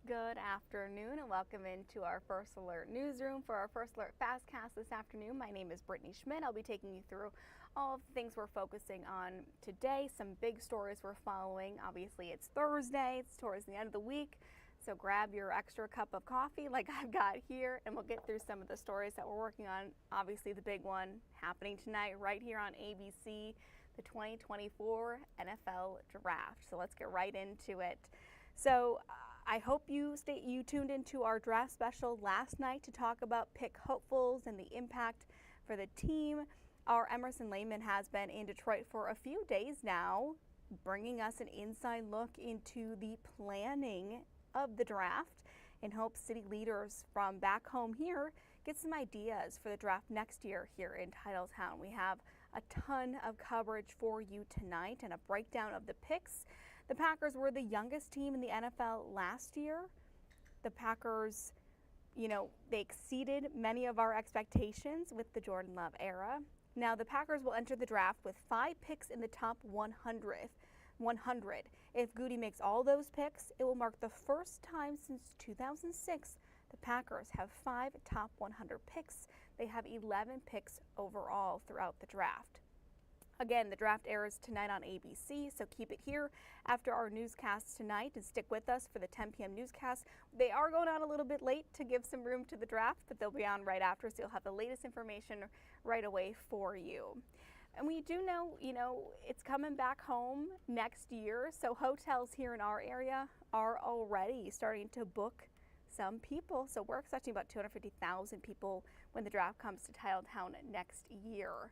Good afternoon and welcome into our First Alert newsroom for our First Alert FastCast this afternoon. My name is Brittany Schmidt. I'll be taking you through all of the things we're focusing on today, some big stories we're following. Obviously, it's Thursday, it's towards the end of the week, so grab your extra cup of coffee like I've got here and we'll get through some of the stories that we're working on. Obviously, the big one happening tonight right here on ABC, the 2024 NFL Draft. So let's get right into it. So I hope you tuned into our draft special last night to talk about pick hopefuls and the impact for the team. Our Emerson Lehman has been in Detroit for a few days now, bringing us an inside look into the planning of the draft and hope city leaders from back home here get some ideas for the draft next year here in Titletown. We have a ton of coverage for you tonight and a breakdown of the picks. The Packers were the youngest team in the NFL last year. The Packers, they exceeded many of our expectations with the Jordan Love era. Now, the Packers will enter the draft with 5 picks in the top 100. If Goody makes all those picks, it will mark the first time since 2006 the Packers have 5 top 100 picks. They have 11 picks overall throughout the draft. Again, the draft airs tonight on ABC, so keep it here after our newscasts tonight and stick with us for the 10 p.m. newscast. They are going on a little bit late to give some room to the draft, but they'll be on right after, so you'll have the latest information right away for you. And we do know, it's coming back home next year, so hotels here in our area are already starting to book some people. So we're expecting about 250,000 people when the draft comes to Titletown next year.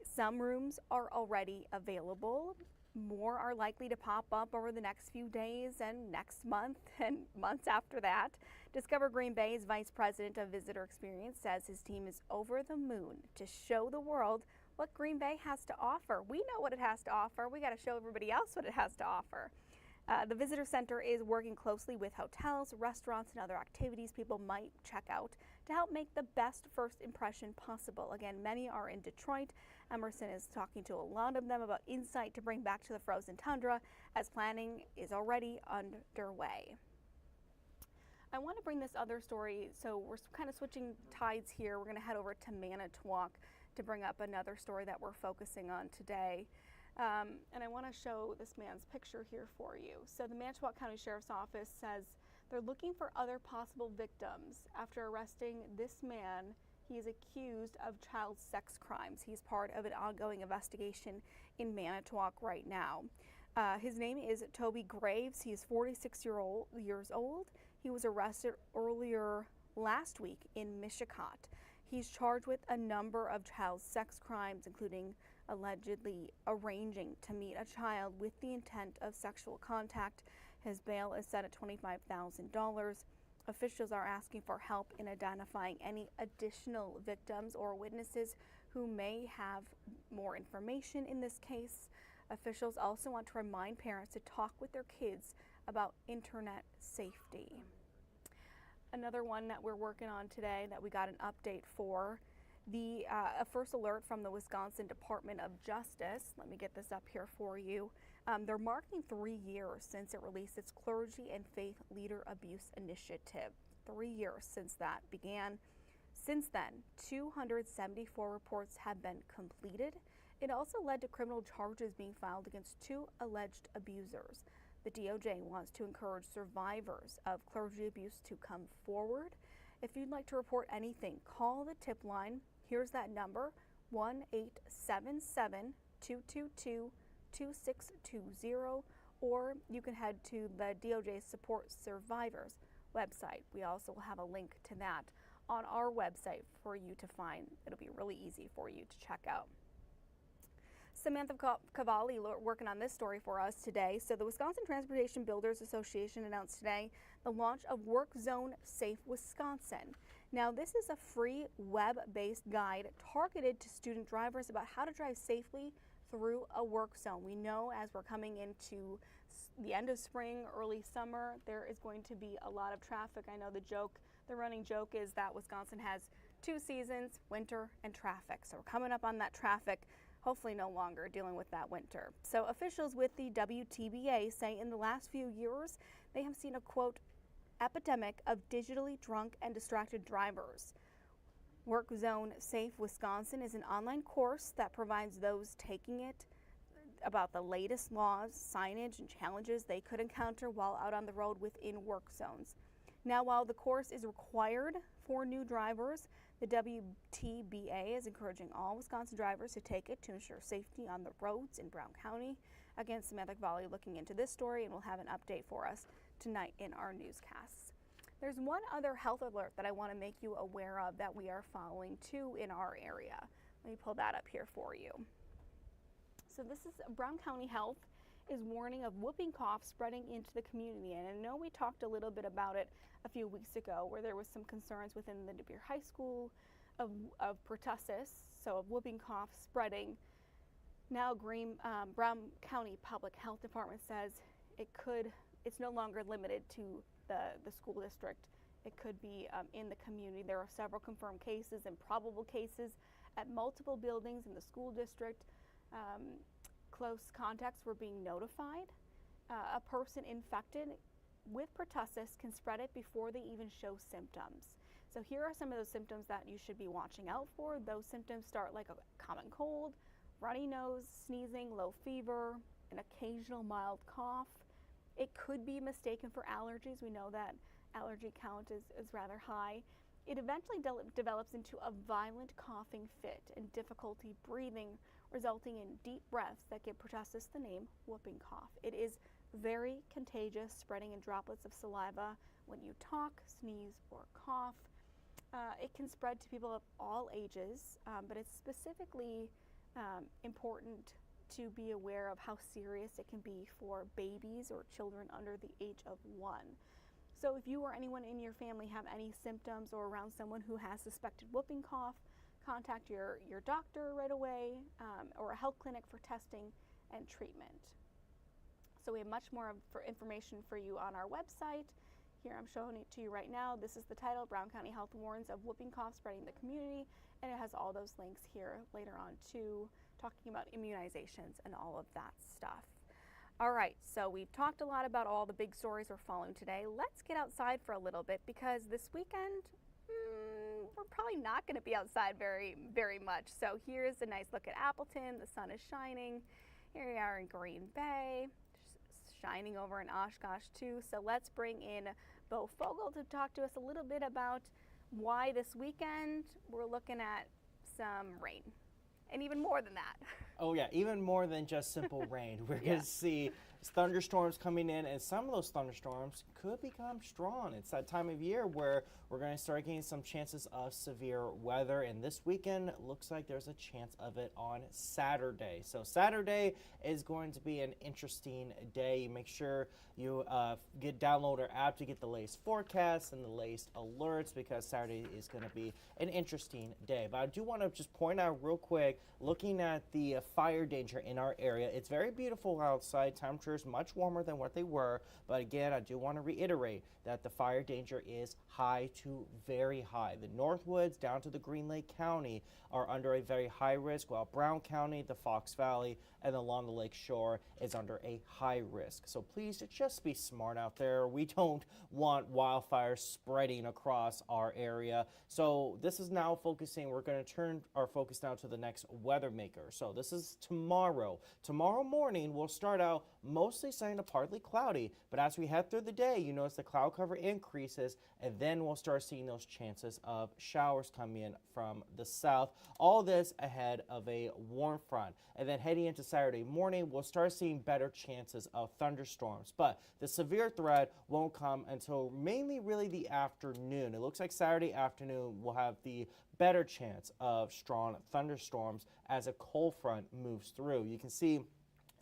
Some rooms are already available. More are likely to pop up over the next few days and next month and months after that. Discover Green Bay's Vice President of Visitor Experience says his team is over the moon to show the world what Green Bay has to offer. We know what it has to offer. We got to show everybody else what it has to offer. The Visitor Center is working closely with hotels, restaurants, and other activities people might check out to help make the best first impression possible. Again, many are in Detroit. Emerson is talking to a lot of them about insight to bring back to the frozen tundra as planning is already underway. I want to bring this other story, so we're kind of switching tides here. We're going to head over to Manitowoc to bring up another story that we're focusing on today. And I want to show this man's picture here for you. So the Manitowoc County Sheriff's Office says they're looking for other possible victims after arresting this man. He is accused of child sex crimes. He's part of an ongoing investigation in Manitowoc right now. His name is Toby Graves. He is 46 years old. He was arrested earlier last week in Mishicot. He's charged with a number of child sex crimes, including allegedly arranging to meet a child with the intent of sexual contact. His bail is set at $25,000. Officials are asking for help in identifying any additional victims or witnesses who may have more information in this case. Officials also want to remind parents to talk with their kids about internet safety. Another one that we're working on today that we got an update for, a first alert from the Wisconsin Department of Justice. Let me get this up here for you. They're marking 3 years since it released its Clergy and Faith Leader Abuse Initiative. 3 years since that began. Since then, 274 reports have been completed. It also led to criminal charges being filed against 2 alleged abusers. The DOJ wants to encourage survivors of clergy abuse to come forward. If you'd like to report anything, call the tip line. Here's that number, 1-877-222-2620, or you can head to the DOJ Support Survivors website. We also have a link to that on our website for you to find. It'll be really easy for you to check out. Samantha Cavalli working on this story for us today. So the Wisconsin Transportation Builders Association announced today the launch of Work Zone Safe Wisconsin. Now, this is a free web-based guide targeted to student drivers about how to drive safely through a work zone. We know as we're coming into the end of spring, early summer, there is going to be a lot of traffic. I know the running joke is that Wisconsin has 2 seasons, winter and traffic. So we're coming up on that traffic, hopefully no longer dealing with that winter. So officials with the WBAY say in the last few years, they have seen a, quote, epidemic of digitally drunk and distracted drivers. Work Zone Safe Wisconsin is an online course that provides those taking it about the latest laws, signage, and challenges they could encounter while out on the road within work zones. Now, while the course is required for new drivers, the WBAY is encouraging all Wisconsin drivers to take it to ensure safety on the roads in Brown County. Again, Samantha Cavalli looking into this story, and we'll have an update for us tonight in our newscasts. There's one other health alert that I want to make you aware of that we are following too in our area. Let me pull that up here for you. So this is Brown County Health is warning of whooping cough spreading into the community. And I know we talked a little bit about it a few weeks ago where there was some concerns within the De Beer High School of pertussis, so of whooping cough spreading. Now Brown County Public Health Department says it's no longer limited to the school district. It could be in the community. There are several confirmed cases and probable cases at multiple buildings in the school district. Close contacts were being notified. A person infected with pertussis can spread it before they even show symptoms. So here are some of those symptoms that you should be watching out for. Those symptoms start like a common cold, runny nose, sneezing, low fever, an occasional mild cough. It could be mistaken for allergies. We know that allergy count is rather high. It eventually develops into a violent coughing fit and difficulty breathing, resulting in deep breaths that give pertussis the name whooping cough. It is very contagious, spreading in droplets of saliva when you talk, sneeze, or cough. It can spread to people of all ages, but it's specifically important to be aware of how serious it can be for babies or children under the age of 1. So if you or anyone in your family have any symptoms or around someone who has suspected whooping cough, contact your doctor right away or a health clinic for testing and treatment. So we have much more information for you on our website. Here I'm showing it to you right now. This is the title, Brown County Health warns of whooping cough spreading in the community, and it has all those links here later on too, talking about immunizations and all of that stuff. All right, so we've talked a lot about all the big stories we're following today. Let's get outside for a little bit because this weekend, we're probably not going to be outside very much. So here's a nice look at Appleton. The sun is shining. Here we are in Green Bay, shining over in Oshkosh too. So let's bring in Bo Fogel to talk to us a little bit about why this weekend we're looking at some rain. And even more than that. Oh yeah, even more than just simple rain. We're going to see thunderstorms coming in, and some of those thunderstorms could become strong. It's that time of year where we're going to start getting some chances of severe weather, and this weekend looks like there's a chance of it on Saturday. So Saturday is going to be an interesting day. Make sure you download our app to get the latest forecasts and the latest alerts because Saturday is going to be an interesting day. But I do want to just point out real quick, looking at the fire danger in our area, it's very beautiful outside. Temperatures much warmer than what they were, but again, I do want to reiterate that the fire danger is high to very high. The Northwoods down to the Green Lake County are under a very high risk, while Brown County, the Fox Valley, and along the lake shore is under a high risk. So please just be smart out there. We don't want wildfires spreading across our area. So this is now focusing, we're going to turn our focus now to the next weather maker. So this is tomorrow. Tomorrow morning we'll start out mostly sunny to partly cloudy, but as we head through the day, you notice the cloud cover increases, and then we'll start seeing those chances of showers come in from the south. All this ahead of a warm front. And then heading into Saturday morning, we'll start seeing better chances of thunderstorms. But the severe threat won't come until mainly really the afternoon. It looks like Saturday afternoon we'll have the better chance of strong thunderstorms as a cold front moves through. You can see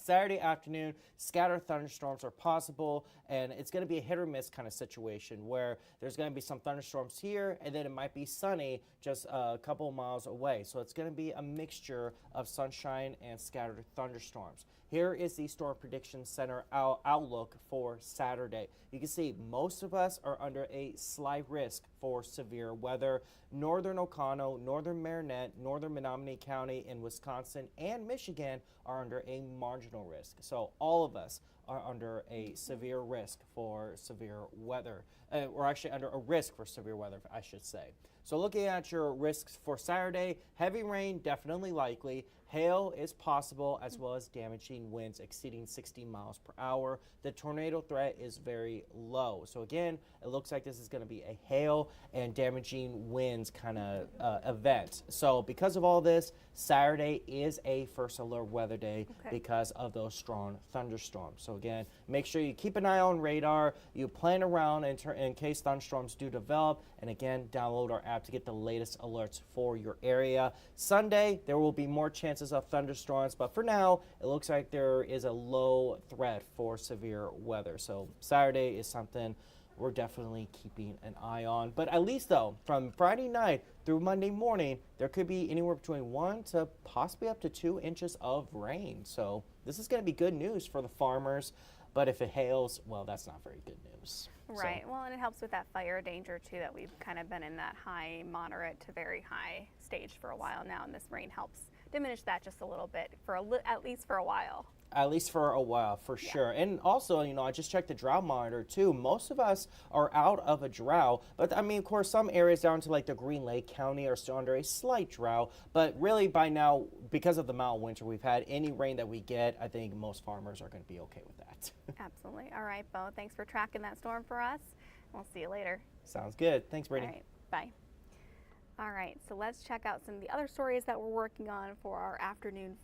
Saturday afternoon, scattered thunderstorms are possible, and it's going to be a hit or miss kind of situation where there's going to be some thunderstorms here, and then it might be sunny just a couple of miles away. So it's going to be a mixture of sunshine and scattered thunderstorms. Here is the Storm Prediction Center outlook for Saturday. You can see most of us are under a slight risk for severe weather. Northern Oconto, Northern Marinette, Northern Menominee County in Wisconsin and Michigan are under a marginal risk. So all of us are under a severe risk for severe weather, or actually under a risk for severe weather, I should say. So looking at your risks for Saturday, heavy rain definitely likely. Hail is possible, as well as damaging winds exceeding 60 miles per hour. The tornado threat is very low. So again, it looks like this is going to be a hail and damaging winds kind of event. So because of all this, Saturday is a first alert weather day because of those strong thunderstorms. So again, make sure you keep an eye on radar. You plan around in case thunderstorms do develop. And again, download our app to get the latest alerts for your area. Sunday, there will be more chances of thunderstorms, but for now, it looks like there is a low threat for severe weather. So Saturday is something we're definitely keeping an eye on. But at least though, from Friday night through Monday morning, there could be anywhere between 1 to possibly up to 2 inches of rain. So this is going to be good news for the farmers. But if it hails, well, that's not very good news. Right. Well, and it helps with that fire danger, too, that we've kind of been in that high, moderate to very high stage for a while now. And this rain helps diminish that just a little bit, for at least for a while. At least for a while, for sure. And also, you know, I just checked the drought monitor too. Most of us are out of a drought, but I mean, of course, some areas down to like the Green Lake County are still under a slight drought. But really, by now, because of the mild winter we've had, any rain that we get, I think most farmers are going to be okay with that. Absolutely. All right, Bo, thanks for tracking that storm for us. We'll see you later. Sounds good. Thanks, Brittany. All right, bye. All right, so let's check out some of the other stories that we're working on for our afternoon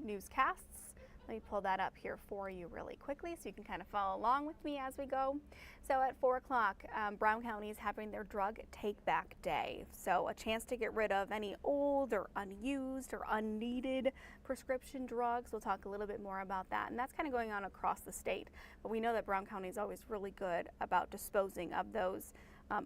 newscasts. Let me pull that up here for you really quickly so you can kind of follow along with me as we go. So at 4 o'clock, Brown County is having their drug take-back day. So a chance to get rid of any old or unused or unneeded prescription drugs. We'll talk a little bit more about that. And that's kind of going on across the state. But we know that Brown County is always really good about disposing of those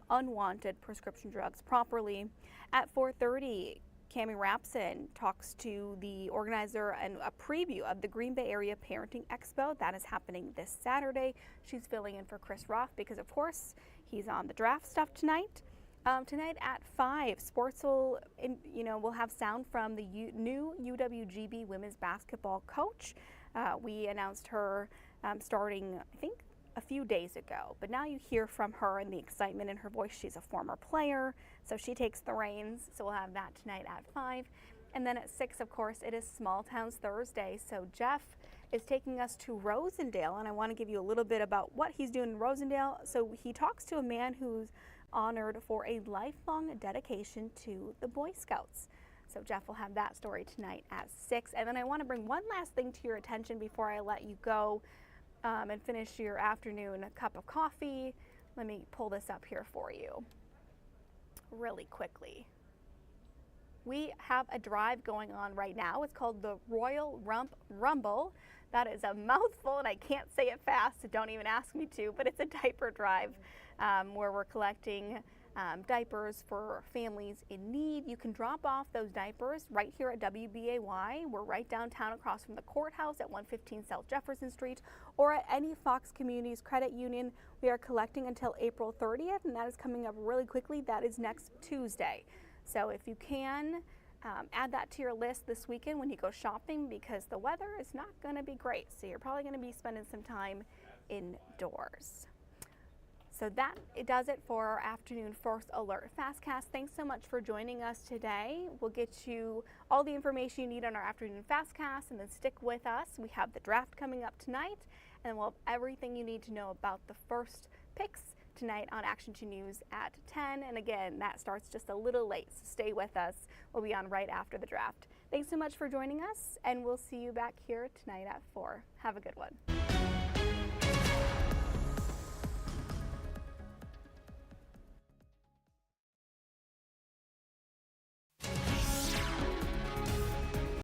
unwanted prescription drugs properly. At 4:30, Cami Rapson talks to the organizer and a preview of the Green Bay Area Parenting Expo. That is happening this Saturday. She's filling in for Chris Roth because, of course, he's on the draft stuff tonight. Tonight at 5, sports will have sound from the new UWGB women's basketball coach. We announced her starting, I think, a few days ago, but now you hear from her and the excitement in her voice. She's a former player, so she takes the reins. So we'll have that tonight at 5. And then at 6, of course, it is Small Towns Thursday. So Jeff is taking us to Rosendale, and I want to give you a little bit about what he's doing in Rosendale. So he talks to a man who's honored for a lifelong dedication to the Boy Scouts. So Jeff will have that story tonight at 6. And then I want to bring one last thing to your attention before I let you go and finish your afternoon cup of coffee. Let me pull this up here for you really quickly. We have a drive going on right now. It's called the Royal Rump Rumble. That is a mouthful, and I can't say it fast, so don't even ask me to, but it's a diaper drive where we're collecting diapers for families in need. You can drop off those diapers right here at WBAY. We're right downtown across from the courthouse at 115 South Jefferson Street, or at any Fox Communities Credit Union. We are collecting until April 30th, and that is coming up really quickly. That is next Tuesday. So if you can, add that to your list this weekend when you go shopping, because the weather is not going to be great. So you're probably going to be spending some time indoors. So that does it for our afternoon First Alert FastCast. Thanks so much for joining us today. We'll get you all the information you need on our afternoon FastCast, and then stick with us. We have the draft coming up tonight, and we'll have everything you need to know about the first picks tonight on Action 2 News at 10. And again, that starts just a little late, so stay with us. We'll be on right after the draft. Thanks so much for joining us, and we'll see you back here tonight at 4. Have a good one.